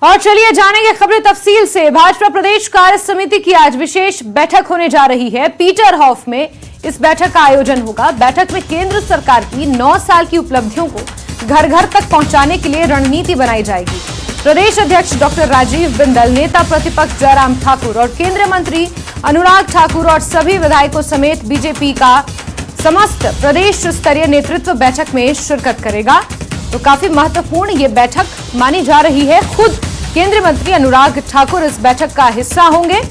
और चलिए जानेंगे खबरें तफसील से। भाजपा प्रदेश कार्य समिति की आज विशेष बैठक होने जा रही है। पीटरहॉफ में इस बैठक का आयोजन होगा। बैठक में केंद्र सरकार की 9 साल की उपलब्धियों को घर घर तक पहुंचाने के लिए रणनीति बनाई जाएगी। प्रदेश अध्यक्ष डॉक्टर राजीव बिंदल, नेता प्रतिपक्ष जयराम ठाकुर और केंद्रीय मंत्री अनुराग ठाकुर और सभी विधायकों समेत बीजेपी का समस्त प्रदेश स्तरीय नेतृत्व बैठक में शिरकत करेगा। तो काफी महत्वपूर्ण ये बैठक मानी जा रही है। खुद केंद्रीय मंत्री अनुराग ठाकुर इस बैठक का हिस्सा होंगे।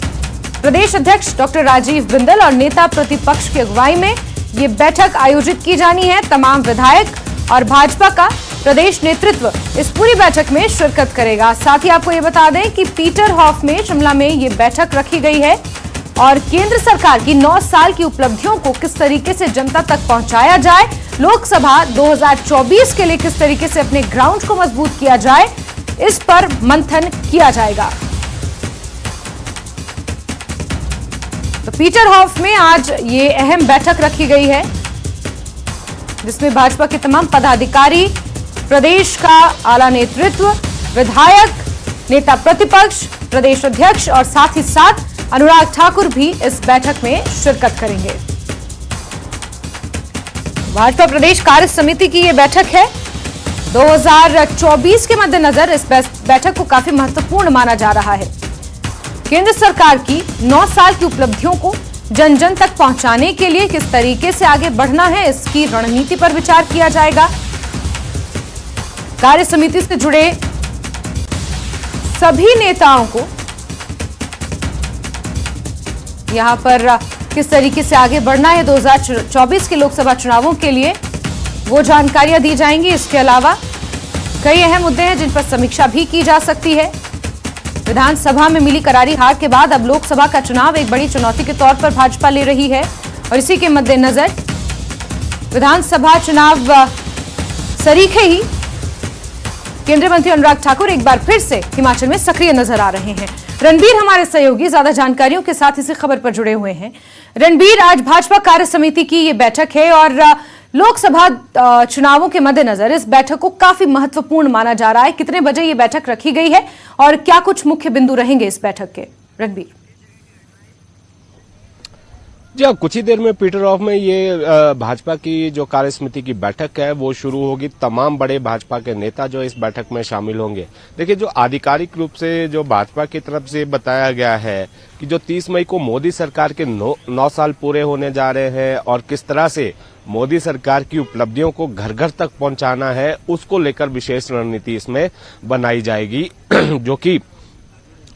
प्रदेश अध्यक्ष डॉक्टर राजीव बिंदल और नेता प्रतिपक्ष की अगुवाई में ये बैठक आयोजित की जानी है। तमाम विधायक और भाजपा का प्रदेश नेतृत्व इस पूरी बैठक में शिरकत करेगा। साथ ही आपको ये बता दें कि पीटरहॉफ में शिमला में ये बैठक रखी गई है और केंद्र सरकार की 9 साल की उपलब्धियों को किस तरीके से जनता तक पहुंचाया जाए, लोकसभा 2024 के लिए किस तरीके से अपने ग्राउंड को मजबूत किया जाए, इस पर मंथन किया जाएगा। तो पीटरहॉफ में आज ये अहम बैठक रखी गई है जिसमें भाजपा के तमाम पदाधिकारी, प्रदेश का आला नेतृत्व, विधायक, नेता प्रतिपक्ष, प्रदेश अध्यक्ष और साथ ही साथ अनुराग ठाकुर भी इस बैठक में शिरकत करेंगे। भाजपा प्रदेश कार्य समिति की यह बैठक है। 2024 के मद्देनजर इस बैठक को काफी महत्वपूर्ण माना जा रहा है। केंद्र सरकार की 9 साल की उपलब्धियों को जन जन तक पहुंचाने के लिए किस तरीके से आगे बढ़ना है, इसकी रणनीति पर विचार किया जाएगा। कार्य समिति से जुड़े सभी नेताओं को यहां पर किस तरीके से आगे बढ़ना है 2024 के लोकसभा चुनावों के लिए, वो जानकारियां दी जाएंगी। इसके अलावा कई अहम मुद्दे हैं जिन पर समीक्षा भी की जा सकती है। विधानसभा में मिली करारी हार के बाद अब लोकसभा का चुनाव एक बड़ी चुनौती के तौर पर भाजपा ले रही है और इसी के मद्देनजर विधानसभा चुनाव सरीखे ही केंद्रीय मंत्री अनुराग ठाकुर एक बार फिर से हिमाचल में सक्रिय नजर आ रहे हैं। रणबीर हमारे सहयोगी ज्यादा जानकारियों के साथ इसी खबर पर जुड़े हुए हैं। रणबीर, आज भाजपा कार्य समिति की ये बैठक है और लोकसभा चुनावों के मद्देनजर इस बैठक को काफी महत्वपूर्ण माना जा रहा है। कितने बजे ये बैठक रखी गई है और क्या कुछ मुख्य बिंदु रहेंगे इस बैठक के? रणबीर जी हाँ, कुछ ही देर में पीटरहॉफ में ये भाजपा की जो कार्य समिति की बैठक है वो शुरू होगी। तमाम बड़े भाजपा के नेता जो इस बैठक में शामिल होंगे। देखिए, जो आधिकारिक रूप से जो भाजपा की तरफ से बताया गया है कि जो 30 मई को मोदी सरकार के 9 साल पूरे होने जा रहे हैं और किस तरह से मोदी सरकार की उपलब्धियों को घर घर तक पहुंचाना है, उसको लेकर विशेष रणनीति इसमें बनाई जाएगी। जो कि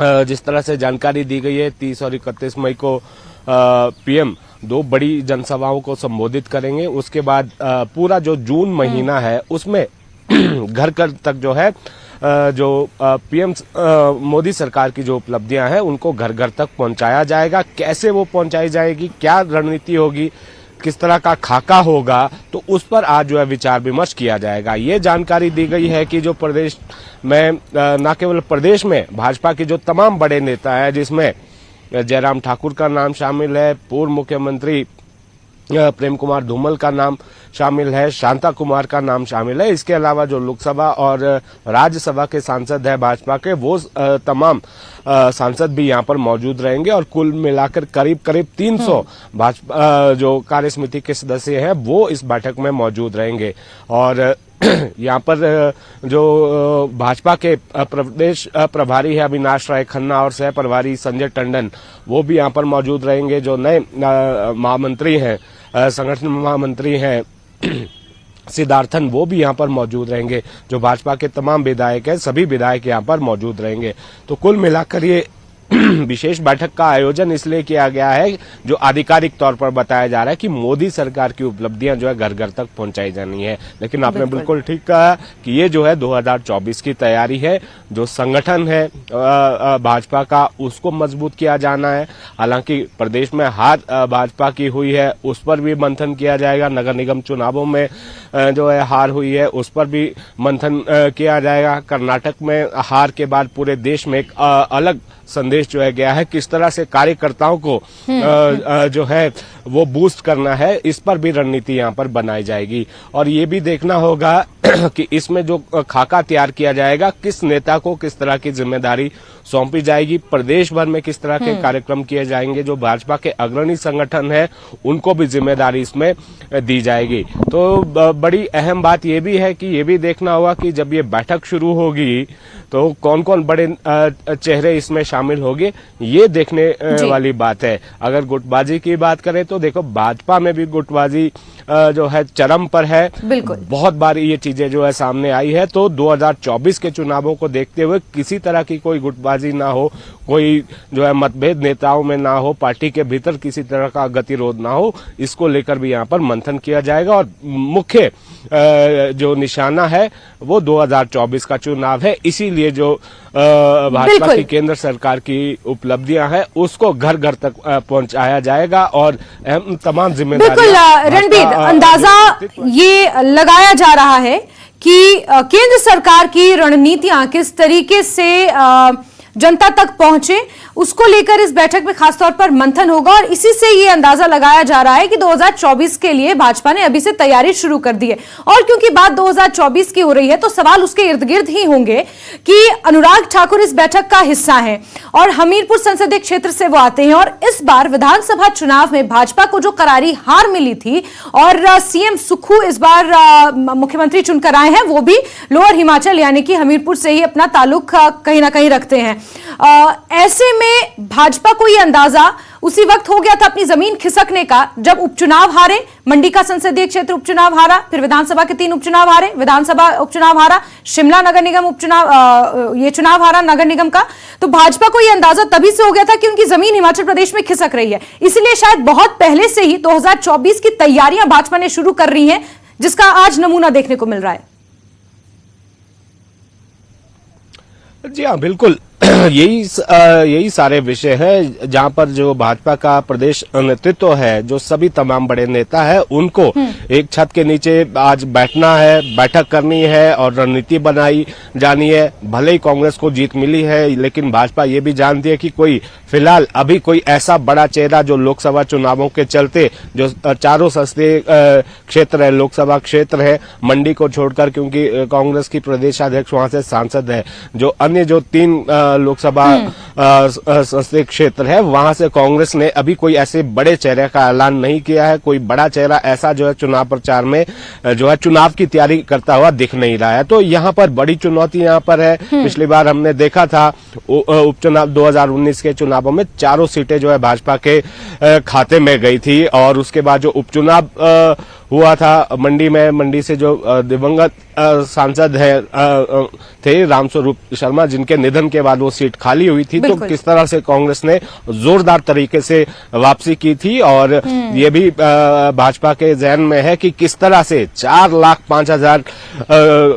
जिस तरह से जानकारी दी गई है, 30 और 31 मई को पीएम 2 बड़ी जनसभाओं को संबोधित करेंगे। उसके बाद पूरा जो जून महीना है उसमें घर घर तक जो है जो पीएम मोदी सरकार की जो उपलब्धियां हैं उनको घर घर तक पहुंचाया जाएगा। कैसे वो पहुंचाई जाएगी, क्या रणनीति होगी, किस तरह का खाका होगा, तो उस पर आज जो है विचार विमर्श किया जाएगा। ये जानकारी दी गई है कि जो प्रदेश में न केवल प्रदेश में भाजपा के जो तमाम बड़े नेता हैं, जिसमें जयराम ठाकुर का नाम शामिल है, पूर्व मुख्यमंत्री प्रेम कुमार धूमल का नाम शामिल है, शांता कुमार का नाम शामिल है। इसके अलावा जो लोकसभा और राज्यसभा के सांसद है भाजपा के, वो तमाम सांसद भी यहाँ पर मौजूद रहेंगे और कुल मिलाकर करीब 300 भाजपा जो कार्य समिति के सदस्य हैं वो इस बैठक में मौजूद रहेंगे। और यहाँ पर जो भाजपा के प्रदेश प्रभारी है अविनाश राय खन्ना और सह प्रभारी संजय टंडन, वो भी यहाँ पर मौजूद रहेंगे। जो नए महामंत्री हैं, संगठन महामंत्री हैं सिद्धार्थन, वो भी यहाँ पर मौजूद रहेंगे। जो भाजपा के तमाम विधायक हैं, सभी विधायक यहाँ पर मौजूद रहेंगे। तो कुल मिलाकर ये विशेष बैठक का आयोजन इसलिए किया गया है, जो आधिकारिक तौर पर बताया जा रहा है कि मोदी सरकार की उपलब्धियां जो है घर घर तक पहुंचाई जानी है। लेकिन आपने बिल्कुल ठीक कहा कि ये जो है 2024 की तैयारी है। जो संगठन है भाजपा का, उसको मजबूत किया जाना है। हालांकि प्रदेश में हार भाजपा की हुई है, उस पर भी मंथन किया जाएगा। नगर निगम चुनावों में जो है हार हुई है, उस पर भी मंथन किया जाएगा। कर्नाटक में हार के बाद पूरे देश में एक अलग संदेश जो है गया है, किस तरह से कार्यकर्ताओं को जो है वो बूस्ट करना है, इस पर भी रणनीति यहाँ पर बनाई जाएगी। और ये भी देखना होगा कि इसमें जो खाका तैयार किया जाएगा, किस नेता को किस तरह की जिम्मेदारी सौंपी जाएगी, प्रदेश भर में किस तरह के कार्यक्रम किए जाएंगे, जो भाजपा के अग्रणी संगठन है उनको भी जिम्मेदारी इसमें दी जाएगी। तो बड़ी अहम बात ये भी है कि ये भी देखना होगा कि जब ये बैठक शुरू होगी तो कौन कौन बड़े चेहरे इसमें शामिल होंगे, ये देखने वाली बात है। अगर गुटबाजी की बात करें तो देखो भाजपा में भी गुटबाजी जो है चरम पर है, बिल्कुल बहुत बार ये चीजें जो है सामने आई है। तो 2024 के चुनावों को देखते हुए किसी तरह की कोई गुटबाजी ना हो, कोई जो है मतभेद नेताओं में ना हो, पार्टी के भीतर किसी तरह का गतिरोध ना हो, इसको लेकर भी यहाँ पर मंथन किया जाएगा। और मुख्य जो निशाना है वो 2024 का चुनाव है, इसीलिए जो भाजपा की केंद्र सरकार की उपलब्धियां हैं उसको घर घर तक पहुंचाया जाएगा और तमाम जिम्मेदारियां। बिल्कुल रणबीर, अंदाजा ये लगाया जा रहा है कि केंद्र सरकार की रणनीतियां किस तरीके से जनता तक पहुंचे, उसको लेकर इस बैठक में खासतौर पर मंथन होगा। और इसी से ये अंदाजा लगाया जा रहा है कि 2024 के लिए भाजपा ने अभी से तैयारी शुरू कर दी है। और क्योंकि बात 2024 की हो रही है तो सवाल उसके इर्द गिर्द ही होंगे कि अनुराग ठाकुर इस बैठक का हिस्सा हैं और हमीरपुर संसदीय क्षेत्र से वो आते हैं। और इस बार विधानसभा चुनाव में भाजपा को जो करारी हार मिली थी और सीएम सुक्खू इस बार मुख्यमंत्री चुनकर आए हैं, वो भी लोअर हिमाचल यानी कि हमीरपुर से ही अपना ताल्लुक कहीं ना कहीं रखते हैं। ऐसे में भाजपा को यह अंदाजा उसी वक्त हो गया था अपनी जमीन खिसकने का जब उपचुनाव हारे, मंडी का संसदीय क्षेत्र उपचुनाव हारा, फिर विधानसभा के 3 उपचुनाव हारे, विधानसभा उपचुनाव हारा, शिमला नगर निगम उपचुनाव ये चुनाव हारा नगर निगम का। तो भाजपा को यह अंदाजा तभी से हो गया था कि उनकी जमीन हिमाचल प्रदेश में खिसक रही है। इसलिए शायद बहुत पहले से ही 2024 की तैयारियां भाजपा ने शुरू कर रही है, जिसका आज नमूना देखने को मिल रहा है। जी हाँ, बिल्कुल यही सारे विषय है जहां पर जो भाजपा का प्रदेश नेतृत्व है, जो सभी तमाम बड़े नेता है, उनको एक छत के नीचे आज बैठना है, बैठक करनी है और रणनीति बनाई जानी है। भले ही कांग्रेस को जीत मिली है, लेकिन भाजपा ये भी जानती है कि कोई फिलहाल अभी कोई ऐसा बड़ा चेहरा जो लोकसभा चुनावों के चलते जो चारों संसदीय क्षेत्र है, लोकसभा क्षेत्र है, मंडी को छोड़कर, क्योंकि कांग्रेस की प्रदेशाध्यक्ष वहां से सांसद है, जो अन्य जो 3 लोकसभा संसदीय क्षेत्र है वहां से कांग्रेस ने अभी कोई ऐसे बड़े चेहरे का ऐलान नहीं किया है। कोई बड़ा चेहरा ऐसा जो है चुनाव प्रचार में जो है चुनाव की तैयारी करता हुआ दिख नहीं रहा है। तो यहाँ पर बड़ी चुनौती यहाँ पर है। पिछली बार हमने देखा था उपचुनाव 2019 के चुनावों में चारों सीटें जो है भाजपा के खाते में गई थी और उसके बाद जो उपचुनाव हुआ था मंडी में, मंडी से जो दिवंगत सांसद थे रामस्वरूप शर्मा, जिनके निधन के बाद वो सीट खाली हुई थी, तो किस तरह से कांग्रेस ने जोरदार तरीके से वापसी की थी। और ये भी भाजपा के जहन में है कि किस तरह से 4,05,000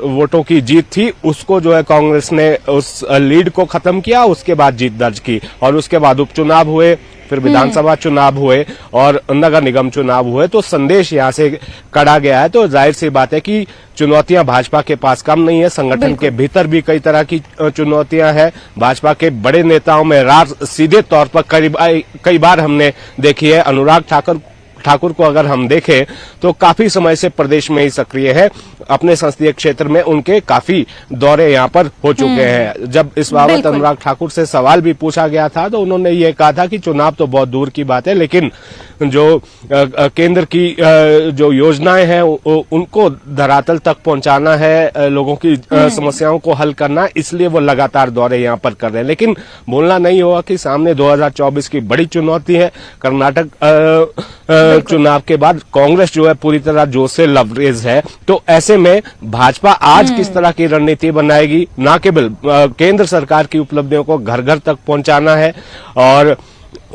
वोटों की जीत थी, उसको जो है कांग्रेस ने उस लीड को खत्म किया, उसके बाद जीत दर्ज की और उसके बाद उपचुनाव हुए, फिर विधानसभा चुनाव हुए और नगर निगम चुनाव हुए। तो संदेश यहाँ से कड़ा गया है। तो जाहिर सी बात है कि चुनौतियां भाजपा के पास कम नहीं है। संगठन के भीतर भी कई तरह की चुनौतियां हैं। भाजपा के बड़े नेताओं में राज सीधे तौर पर कई बार हमने देखी है। अनुराग ठाकुर को अगर हम देखें तो काफी समय से प्रदेश में ही सक्रिय है। अपने संसदीय क्षेत्र में उनके काफी दौरे यहाँ पर हो चुके हैं। जब इस बाबत अनुराग ठाकुर से सवाल भी पूछा गया था तो उन्होंने ये कहा था कि चुनाव तो बहुत दूर की बात है, लेकिन जो केंद्र की जो योजनाएं हैं उनको धरातल तक पहुंचाना है, लोगों की समस्याओं को हल करना, इसलिए वो लगातार दौरे यहाँ पर कर रहे हैं। लेकिन भूलना नहीं होगा कि सामने 2024 की बड़ी चुनौती है। कर्नाटक चुनाव के बाद कांग्रेस जो है पूरी तरह जोश से लवरेज है। तो ऐसे में भाजपा आज किस तरह की रणनीति बनाएगी, न केवल केंद्र सरकार की उपलब्धियों को घर घर तक पहुंचाना है और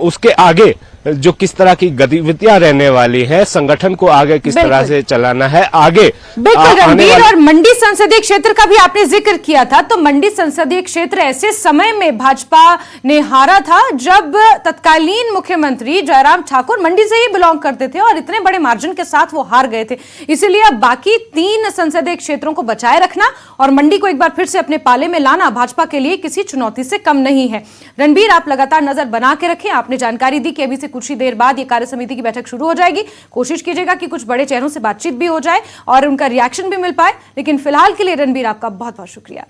उसके आगे जो किस तरह की गतिविधियां रहने वाली है, संगठन को आगे किस तरह से चलाना है आगे। बिल्कुल रणबीर, और मंडी संसदीय क्षेत्र का भी आपने जिक्र किया था। तो मंडी संसदीय क्षेत्र ऐसे समय में भाजपा ने हारा था जब तत्कालीन मुख्यमंत्री जयराम ठाकुर मंडी से ही बिलोंग करते थे और इतने बड़े मार्जिन के साथ वो हार गए थे। इसीलिए अब बाकी 3 संसदीय क्षेत्रों को बचाए रखना और मंडी को एक बार फिर से अपने पाले में लाना भाजपा के लिए किसी चुनौती से कम नहीं है। रणबीर, आप लगातार नजर बना के रखें। आपने जानकारी दी कि अभी से कुछ ही देर बाद ये कार्य समिति की बैठक शुरू हो जाएगी। कोशिश कीजिएगा कि कुछ बड़े चेहरों से बातचीत भी हो जाए और उनका रिएक्शन भी मिल पाए। लेकिन फिलहाल के लिए रणबीर आपका बहुत बहुत शुक्रिया।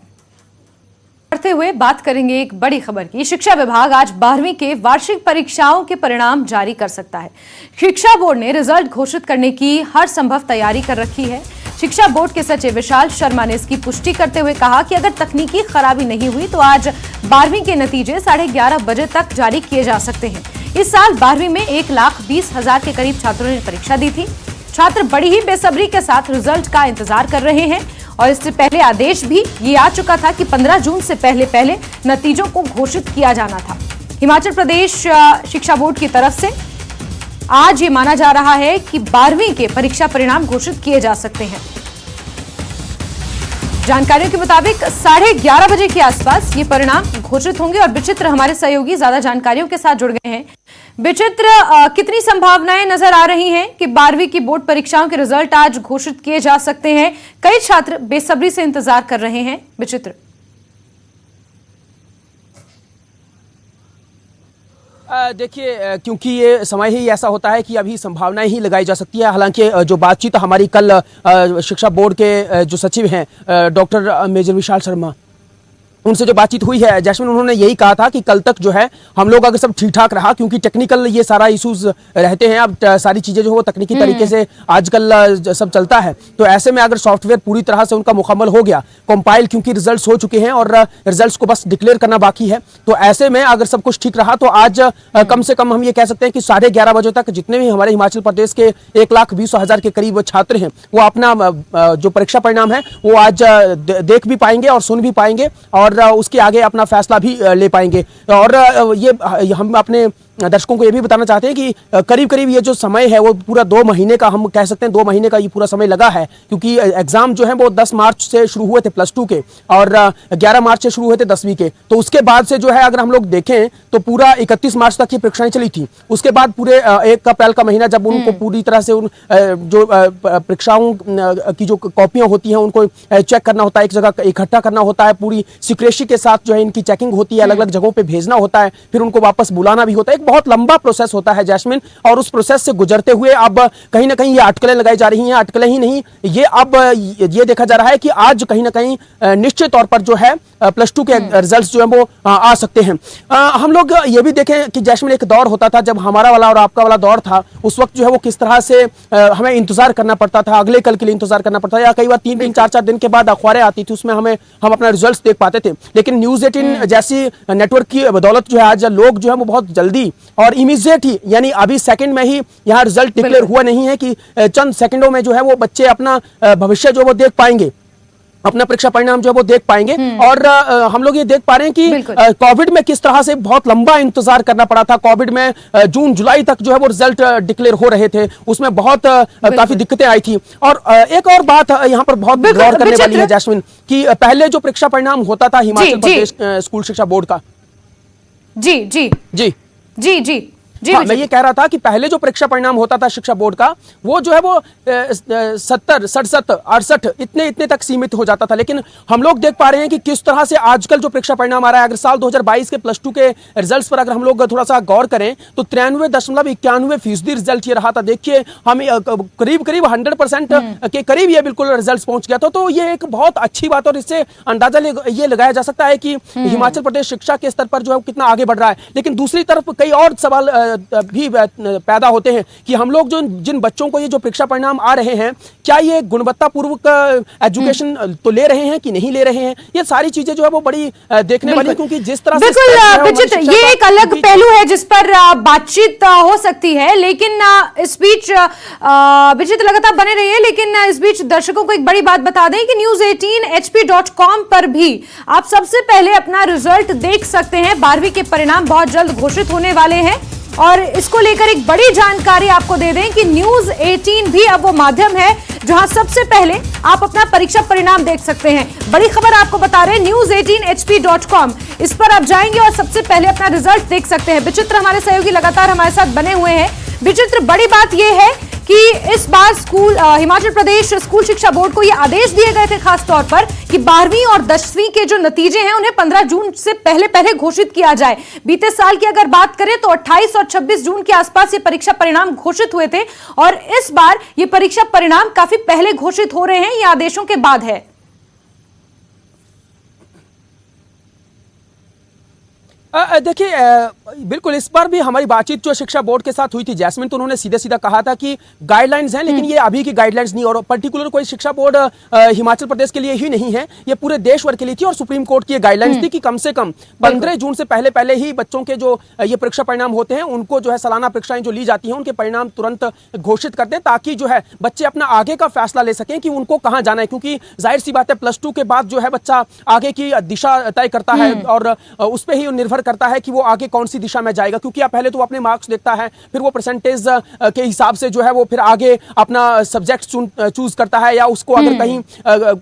बढ़ते हुए बात करेंगे एक बड़ी खबर की। शिक्षा विभाग आज 12वीं के वार्षिक परीक्षाओं के परिणाम जारी कर सकता है। शिक्षा बोर्ड ने रिजल्ट घोषित करने की हर संभव तैयारी कर रखी है। शिक्षा बोर्ड के सचिव विशाल शर्मा ने इसकी पुष्टि करते हुए कहा कि अगर तकनीकी खराबी नहीं हुई तो आज 12वीं के नतीजे 11:30 बजे तक जारी किए जा सकते हैं। इस साल 12वीं में 1,20,000 के करीब छात्रों ने परीक्षा दी थी। छात्र बड़ी ही बेसब्री के साथ रिजल्ट का इंतजार कर रहे हैं और इससे पहले आदेश भी ये आ चुका था कि 15 जून से पहले नतीजों को घोषित किया जाना था। हिमाचल प्रदेश शिक्षा बोर्ड की तरफ से आज ये माना जा रहा है कि 12वीं के परीक्षा परिणाम घोषित किए जा सकते हैं। जानकारियों के मुताबिक 11:30 बजे के आसपास ये परिणाम घोषित होंगे और विचित्र हमारे सहयोगी ज्यादा जानकारियों के साथ जुड़ गए हैं। विचित्र, कितनी संभावनाएं नजर आ रही हैं कि 12वीं की बोर्ड परीक्षाओं के रिजल्ट आज घोषित किए जा सकते हैं? कई छात्र बेसब्री से इंतजार कर रहे हैं। विचित्र, देखिए, क्योंकि ये समय ही ऐसा होता है कि अभी संभावनाएं ही लगाई जा सकती है। हालांकि जो बातचीत हमारी कल शिक्षा बोर्ड के जो सचिव हैं डॉक्टर मेजर विशाल शर्मा, उनसे जो बातचीत हुई है जैस्मिन, उन्होंने यही कहा था कि कल तक जो है हम लोग अगर सब ठीक ठाक रहा, क्योंकि टेक्निकल ये सारा इश्यूज रहते हैं, अब सारी चीजें जो वो तकनीकी तरीके से आजकल सब चलता है, तो ऐसे में अगर सॉफ्टवेयर पूरी तरह से उनका मुकम्मल हो गया, कंपाइल क्योंकि रिजल्ट्स हो चुके हैं और रिजल्ट्स को बस डिक्लेयर करना बाकी है, तो ऐसे में अगर सब कुछ ठीक रहा तो आज कम से कम हम ये कह सकते हैं कि 11:30 बजे तक जितने भी हमारे हिमाचल प्रदेश के 1,20,000 के करीब छात्र हैं वो अपना जो परीक्षा परिणाम है वो आज देख भी पाएंगे और सुन भी पाएंगे और उसके आगे अपना फैसला भी ले पाएंगे। और ये हम अपने दर्शकों को ये भी बताना चाहते हैं कि करीब करीब ये जो समय है वो पूरा 2 महीने का, हम कह सकते हैं 2 महीने का ये पूरा समय लगा है, क्योंकि एग्जाम जो है वो 10 मार्च से शुरू हुए थे +2 के और 11 मार्च से शुरू हुए थे 10वीं के। तो उसके बाद से जो है अगर हम लोग देखें तो पूरा 31 मार्च तक ये परीक्षाएं चली थी। उसके बाद पूरे 1 अप्रैल का महीना जब उनको पूरी तरह से उन जो परीक्षाओं की जो कॉपियां होती हैं उनको चेक करना होता है, एक जगह इकट्ठा करना होता है, पूरी सिक्रेसी के साथ जो है इनकी चेकिंग होती है, अलग अलग जगहों पर भेजना होता है, फिर उनको वापस बुलाना भी होता है। बहुत लंबा प्रोसेस होता है जैस्मिन, और उस प्रोसेस से गुजरते हुए अब कहीं ना कहीं ये अटकलें लगाई जा रही हैं। अटकलें ही नहीं, ये अब ये देखा जा रहा है कि आज कहीं ना कहीं निश्चित तौर पर जो है +2 के रिजल्ट्स जो है वो आ सकते हैं। हम लोग ये भी देखें कि जैस्मिन एक दौर होता था जब हमारा वाला और आपका वाला दौर था, उस वक्त जो है वो किस तरह से हमें इंतजार करना पड़ता था, अगले कल के लिए इंतजार करना पड़ता था, या कई बार 3-3 4-4 दिन के बाद अखबारें आती थी, उसमें हम अपना रिजल्ट देख पाते थे। लेकिन न्यूज़ 18 जैसी नेटवर्क की बदौलत जो है आज लोग जो है वो बहुत जल्दी और इमीडिएट ही, यानी अभी सेकंड में ही यहाँ रिजल्ट डिक्लेयर हुआ नहीं है कि चंद सेकंडों में जो है वो बच्चे अपना भविष्य जो वो देख पाएंगे, अपना परीक्षा परिणाम जो है वो देख पाएंगे। और हम लोग ये देख पा रहे हैं कि कोविड में किस तरह से बहुत लंबा इंतजार करना पड़ा था। कोविड में जून जुलाई तक जो है वो रिजल्ट डिक्लेयर हो रहे थे, उसमें बहुत काफी दिक्कतें आई थी। और एक और बात यहाँ पर बहुत गौर करने वाली है जैस्मिन, कि पहले जो परीक्षा परिणाम होता था हिमाचल प्रदेश स्कूल शिक्षा बोर्ड का, जी जी जी जी जी जी, हाँ, मैं ये कह रहा था कि पहले जो परीक्षा परिणाम होता था शिक्षा बोर्ड का, वो जो है वो 70, 67, 68 इतने तक सीमित हो जाता था। लेकिन हम लोग देख पा रहे हैं कि किस तरह से आजकल जो परीक्षा परिणाम आ रहा है, अगर साल 2022 के +2 के रिजल्ट्स पर अगर हम लोग थोड़ा सा गौर करें तो 93.91% रिजल्ट ये रहा था। देखिए, हम करीब 100% के करीब ये बिल्कुल रिजल्ट पहुंच गया था। तो ये एक बहुत अच्छी बात, और इससे अंदाजा ये लगाया जा सकता है कि हिमाचल प्रदेश शिक्षा के स्तर पर जो है कितना आगे बढ़ रहा है। लेकिन दूसरी तरफ कई और सवाल भी पैदा होते हैं कि हम लोग जो जिन बच्चों को ये जो परीक्षा परिणाम आ रहे हैं, क्या ये गुणवत्तापूर्वक एजुकेशन तो ले रहे हैं कि नहीं ले रहे हैं, ये सारी चीजें जो है वो बड़ी देखने वाली, क्योंकि जिस तरह से बिल्कुल ये एक अलग पहलू है जिस पर बातचीत हो सकती है। लेकिन इस बीच विचित्र लगातार बने रहिए। लेकिन इस बीच दर्शकों को एक बड़ी बात बता दें कि news18hp.com पर भी आप सबसे पहले अपना रिजल्ट देख सकते हैं। 12वीं के परिणाम बहुत जल्द घोषित होने वाले हैं और इसको लेकर एक बड़ी जानकारी आपको दे दें कि न्यूज़ 18 भी अब वो माध्यम है जहां सबसे पहले आप अपना परीक्षा परिणाम देख सकते हैं। बड़ी खबर आपको बता रहे हैं, news18hp.com, इस पर आप जाएंगे और सबसे पहले अपना रिजल्ट देख सकते हैं। विचित्र हमारे सहयोगी लगातार हमारे साथ बने हुए हैं। विचित्र, बड़ी बात यह है कि इस बार हिमाचल प्रदेश स्कूल शिक्षा बोर्ड को ये आदेश दिए गए थे खास तौर पर कि 12वीं और 10वीं के जो नतीजे हैं उन्हें 15 जून से पहले घोषित किया जाए। बीते साल की अगर बात करें तो 28 और 26 जून के आसपास ये परीक्षा परिणाम घोषित हुए थे और इस बार ये परीक्षा परिणाम काफी पहले घोषित हो रहे हैं, ये आदेशों के बाद है। देखिए, बिल्कुल इस बार भी हमारी बातचीत जो शिक्षा बोर्ड के साथ हुई थी जैस्मिन, तो उन्होंने सीधे सीधा कहा था कि गाइडलाइंस हैं, लेकिन ये अभी की गाइडलाइंस नहीं और पर्टिकुलर कोई शिक्षा बोर्ड हिमाचल प्रदेश के लिए ही नहीं है, ये पूरे देश भर के लिए थी और सुप्रीम कोर्ट की गाइडलाइंस थी कि कम से कम 15 जून से पहले ही बच्चों के जो ये परीक्षा परिणाम होते हैं उनको जो है सालाना परीक्षाएं जो ली जाती हैं उनके परिणाम तुरंत घोषित कर दें, ताकि जो है बच्चे अपना आगे का फैसला ले सकें कि उनको कहाँ जाना है। क्योंकि जाहिर सी बात है +2 के बाद जो है बच्चा आगे की दिशा तय करता है और उस पर ही निर्भर करता है कि वो आगे कौन सी दिशा में जाएगा। क्योंकि आप पहले तो अपने मार्क्स देखता है, फिर वो परसेंटेज के हिसाब से जो है वो फिर आगे अपना सब्जेक्ट चूज करता है, या उसको अगर कहीं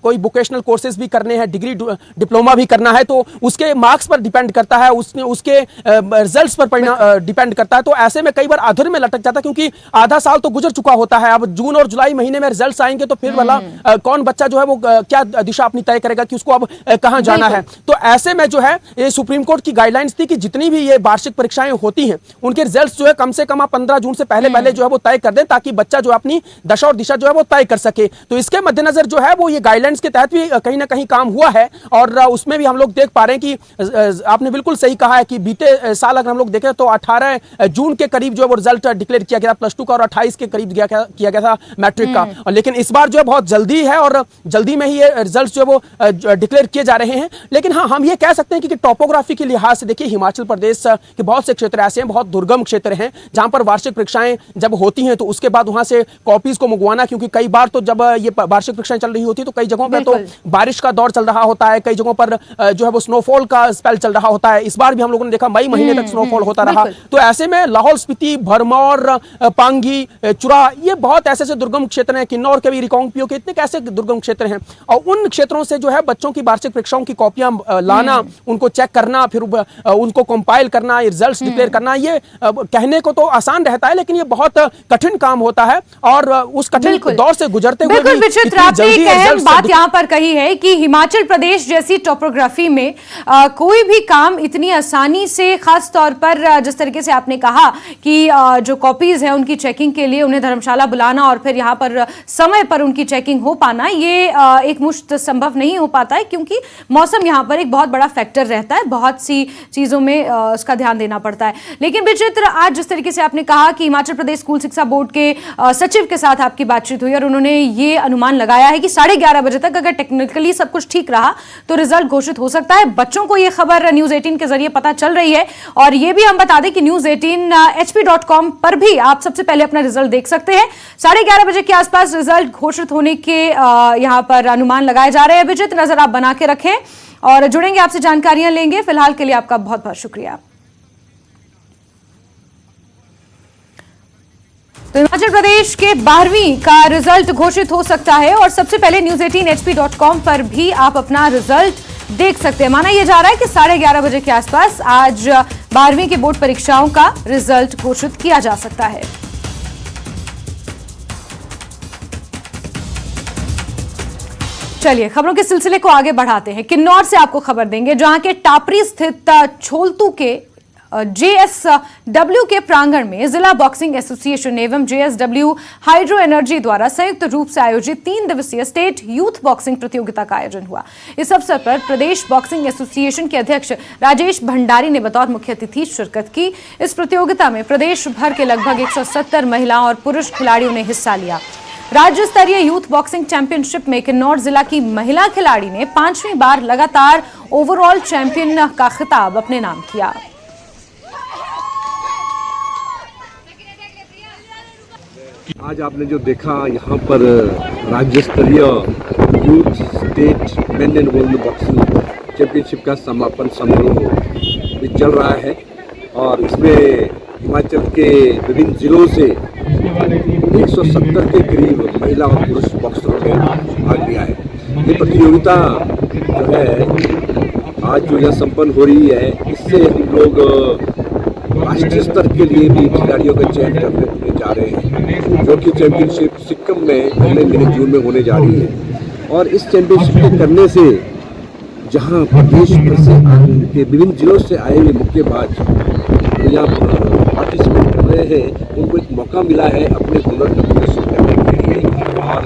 कोई वोकेशनल कोर्सेज भी करने हैं, डिग्री डिप्लोमा भी करना है, तो उसके मार्क्स पर डिपेंड करता है, उसके रिजल्ट्स पर डिपेंड करता है। तो ऐसे में कई बार अधर में लटक जाता है, क्योंकि आधा साल तो गुजर चुका होता है। अब जून और जुलाई महीने में रिजल्ट्स आएंगे तो फिर वाला कौन बच्चा जो है वो क्या दिशा अपनी तय करेगा कि उसको अब कहां जाना है। तो ऐसे में जो है ये सुप्रीम कोर्ट की गाइडलाइंस थी कि जितनी भी ये वार्षिक परीक्षाएं होती हैं उनके रिजल्ट्स जो है कम से कम 15 जून से पहले जो है वो तय कर दें, ताकि बच्चा जो अपनी दशा और दिशा जो है वो तय कर सके। तो इसके मद्देनजर जो है वो ये गाइडलाइंस के तहत भी कहीं ना कहीं काम हुआ है और उसमें भी हम लोग देख पा रहे हैं कि आपने बिल्कुल सही कहा है कि बीते साल अगर हम लोग देखें तो 18 जून के करीब जो है वो रिजल्ट डिक्लेयर किया गया +2 का और 28 के करीब किया गया था मैट्रिक का। और लेकिन इस बार जो है बहुत जल्दी है और जल्दी में ही ये रिजल्ट जो है वो डिक्लेयर किए जा रहे हैं। लेकिन हाँ, हम ये कह सकते हैं कि टोपोग्राफी के लिहाज से देखिए हिमाचल प्रदेश के बहुत से क्षेत्र ऐसे हैं, बहुत दुर्गम क्षेत्र हैं, जहां पर वार्षिक परीक्षाएं जब होती हैं तो उसके बाद वहां से कॉपीज को मंगवाना, क्योंकि कई बार तो जब ये वार्षिक परीक्षाएं चल रही होती है तो कई जगहों पर तो बारिश का दौर चल रहा होता है, कई जगहों पर जो है वो स्नोफॉल का स्पेल चल रहा होता है। इस बार भी हम लोगों ने देखा मई महीने तक स्नोफॉल होता रहा। तो ऐसे में लाहौल स्पीति, भरमौर, पांगी, चुरा, ये बहुत ऐसे दुर्गम क्षेत्र हैं, किन्नौर के भी, रिकांगपिओ के, इतने कैसे दुर्गम क्षेत्र हैं। और उन क्षेत्रों से जो है बच्चों की वार्षिक परीक्षाओं की कॉपियां लाना, उनको चेक करना, फिर उनको कंपाइल करना, रिजल्ट्स डिक्लेयर करना, ये कहने को तो आसान रहता है लेकिन ये बहुत कठिन काम होता है। और उस कठिन दौर से गुजरते हुए बिल्कुल विचित्र, आपने एक अहम बात यहाँ पर कही है कि हिमाचल प्रदेश जैसी टोपोग्राफी में कोई भी काम इतनी आसानी से, खास तौर पर जिस तरीके से आपने कहा कि जो कॉपीज है उनकी चेकिंग के लिए उन्हें धर्मशाला बुलाना और फिर यहाँ पर समय पर उनकी चेकिंग हो पाना, ये एक मुश्त संभव नहीं हो पाता है, क्योंकि मौसम यहाँ पर एक बहुत बड़ा फैक्टर रहता है, बहुत सी चीजों में उसका ध्यान देना पड़ता है। लेकिन विचित्र, आज जिस तरीके से आपने कहा कि हिमाचल प्रदेश स्कूल शिक्षा बोर्ड के सचिव के साथ आपकी बातचीत हुई और उन्होंने ये अनुमान लगाया है कि 11:30 बजे तक अगर टेक्निकली सब कुछ ठीक रहा तो रिजल्ट घोषित हो सकता है। बच्चों को ये खबर न्यूज 18 के जरिए पता चल रही है और ये भी हम बता दें कि न्यूज 18 hp.com पर भी आप सबसे पहले अपना रिजल्ट देख सकते हैं। 11:30 बजे के आसपास रिजल्ट घोषित होने के यहाँ पर अनुमान लगाए जा रहे हैं। विचित्र, नजर आप बना के रखें और जुड़ेंगे, आपसे जानकारियां लेंगे। फिलहाल के लिए आपका बहुत बहुत शुक्रिया। तो हिमाचल प्रदेश के 12वीं का रिजल्ट घोषित हो सकता है और सबसे पहले न्यूज 18 hp.com पर भी आप अपना रिजल्ट देख सकते हैं। माना यह जा रहा है कि 11:30 बजे के आसपास आज 12वीं के बोर्ड परीक्षाओं का रिजल्ट घोषित किया जा सकता है। चलिए खबरों के सिलसिले को आगे बढ़ाते हैं। किन्नौर से आपको खबर देंगे, जहां के टापरी स्थित छोलतू के JSW के प्रांगण में जिला बॉक्सिंग एसोसिएशन एवं JSW हाइड्रो एनर्जी द्वारा संयुक्त रूप से आयोजित 3 दिवसीय स्टेट यूथ बॉक्सिंग प्रतियोगिता का आयोजन हुआ। इस अवसर पर प्रदेश बॉक्सिंग एसोसिएशन के अध्यक्ष राजेश भंडारी ने बतौर मुख्य अतिथि शिरकत की। इस प्रतियोगिता में प्रदेश भर के लगभग 170 महिला और पुरुष खिलाड़ियों ने हिस्सा लिया। राज्य स्तरीय यूथ बॉक्सिंग चैंपियनशिप में किन्नौर जिला की महिला खिलाड़ी ने 5वीं बार लगातार ओवरऑल चैंपियन का खिताब अपने नाम किया। आज आपने जो देखा यहाँ पर राज्य स्तरीय youth state main and women boxing championship का समापन समारोह चल रहा है और इसमें हिमाचल के विभिन्न जिलों से 170 के करीब महिला और पुरुष बॉक्सरों ने भाग लिया है। ये प्रतियोगिता जो है आज जो यह संपन्न हो रही है, इससे हम लोग राष्ट्रीय स्तर के लिए भी खिलाड़ियों का चयन करने जा रहे हैं, जो कि चैंपियनशिप सिक्किम में अगले महीने जून में होने जा रही है। और इस चैंपियनशिप के करने से जहां प्रदेश भर से के विभिन्न जिलों से आए हुए मुक्केबाज जो यहाँ पार्टिसिपेट कर रहे हैं, उनको एक मौका मिला है अपने हुनर का प्रदर्शन करने के लिए। और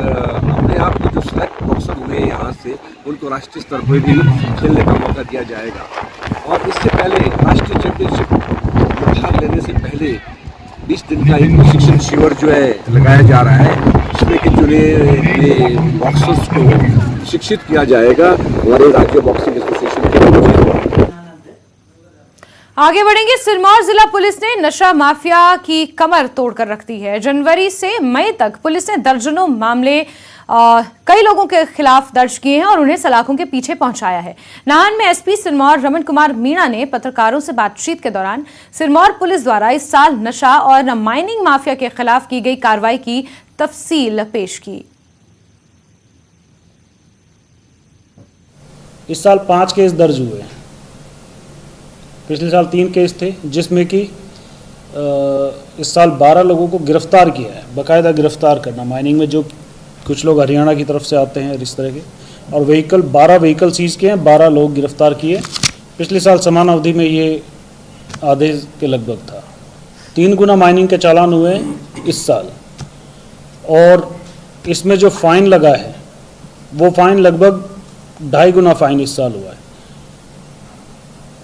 अपने आप को जो सेलेक्ट बॉक्सर हुए हैं यहाँ से, उनको राष्ट्रीय स्तर पर भी खेलने का मौका दिया जाएगा। और इससे पहले राष्ट्रीय चैंपियनशिप में भाग लेने से पहले 20 दिन का एक प्रशिक्षण शिविर जो है लगाया जा रहा है, जिसमें कि चुने हुए बॉक्सर्स को शिक्षित किया जाएगा हमारे राज्य बॉक्सिंग एसोसिएशन के द्वारा। आगे बढ़ेंगे। सिरमौर जिला पुलिस ने नशा माफिया की कमर तोड़कर रख दी है। जनवरी से मई तक पुलिस ने दर्जनों मामले कई लोगों के खिलाफ दर्ज किए हैं और उन्हें सलाखों के पीछे पहुंचाया है। नाहन में एसपी सिरमौर रमन कुमार मीणा ने पत्रकारों से बातचीत के दौरान सिरमौर पुलिस द्वारा इस साल नशा और माइनिंग माफिया के खिलाफ की गई कार्रवाई की तफसील पेश की। इस साल 5 केस दर्ज हुए। पिछले साल 3 केस थे, जिसमें कि इस साल 12 लोगों को गिरफ्तार किया है। बाकायदा गिरफ्तार करना, माइनिंग में जो कुछ लोग हरियाणा की तरफ से आते हैं इस तरह के, और 12 व्हीकल सीज किए हैं, 12 लोग गिरफ्तार किए। पिछले साल समान अवधि में ये आधे के लगभग था। 3 गुना माइनिंग के चालान हुए इस साल, और इसमें जो फाइन लगा है वो फाइन लगभग 2.5 गुना फाइन इस साल हुआ है।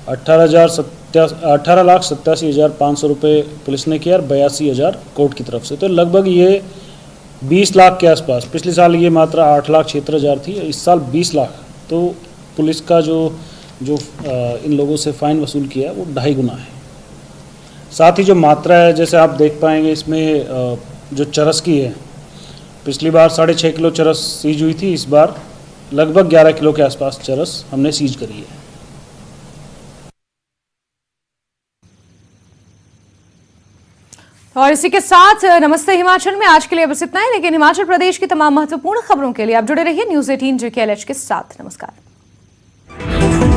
18,87,500 रुपये पुलिस ने किया और 82,000 कोर्ट की तरफ से, तो लगभग ये 20 लाख के आसपास। पिछले साल ये मात्रा 8,76,000 थी, इस साल 20 लाख। तो पुलिस का जो इन लोगों से फ़ाइन वसूल किया है वो 2.5 गुना है। साथ ही जो मात्रा है, जैसे आप देख पाएंगे इसमें जो चरस की है, पिछली बार 6.5 किलो चरस सीज हुई थी, इस बार लगभग 11 किलो के आसपास चरस हमने सीज करी है। और इसी के साथ नमस्ते हिमाचल में आज के लिए बस इतना ही, लेकिन हिमाचल प्रदेश की तमाम महत्वपूर्ण खबरों के लिए आप जुड़े रहिए न्यूज़ 18 JKLH के साथ। नमस्कार।